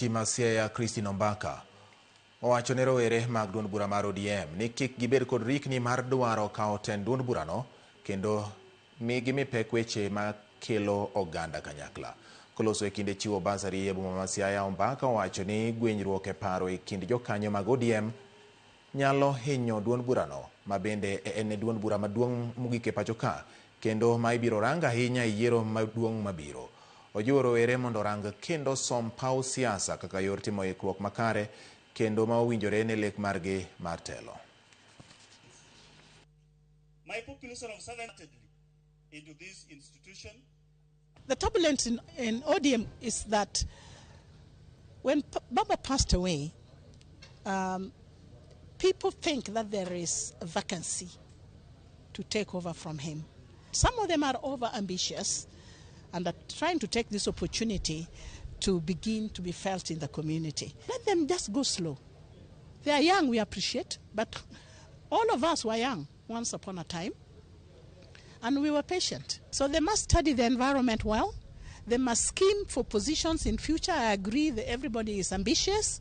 Siaya Christine Ombaka owacho ne rowere mag duond bura mar ODM ni kik gibed kod rikni mar dwaro kawo tend duond burano kendo gimi pek weche makelo oganda kanyakla. Koloso e kinde chiwo basari e boma ma Siaya, Ombaka owacho ni gwenyruok e paro e kind jokanyo mag ODM nyalo hinyo duond burano ma bende en duond bura maduong' mogik e pacho ka kendo ma ibiro rang ahinya e yiero maduong' mabiro. Ojiwo rowere mondo rang kendo som paw siasa kaka yor timo ikruok makare kendo ma owinjore ne lek margi mar telo. My population of Southern into this institution. The turbulence in ODM is that when Baba passed away, people think that there is a vacancy to take over from him. Some of them are over-ambitious and are trying to take this opportunity to begin to be felt in the community. Let them just go slow. They are young, we appreciate, but all of us were young once upon a time, and we were patient. So they must study the environment well. They must scheme for positions in future. I agree that everybody is ambitious,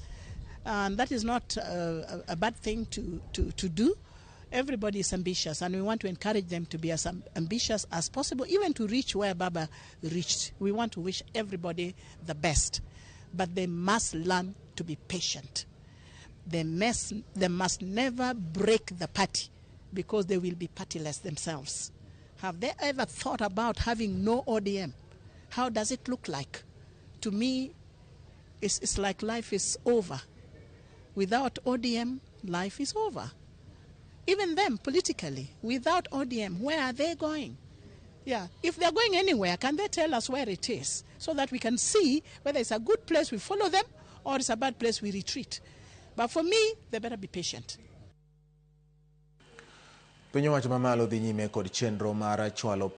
and that is not a bad thing to do. Everybody is ambitious, and we want to encourage them to be as ambitious as possible, even to reach where Baba reached. We want to wish everybody the best, but they must learn to be patient. They must never break the party because they will be partyless themselves. Have they ever thought about having no ODM? How does it look like? To me, it's like life is over. Without ODM, life is over. Even them, politically, without ODM, where are they going? Yeah, if they're going anywhere, can they tell us where it is so that we can see whether it's a good place, we follow them, or it's a bad place, we retreat. But for me, they better be patient. Pinyo wacho mamalo dhi nyime kod chenro mar chwalo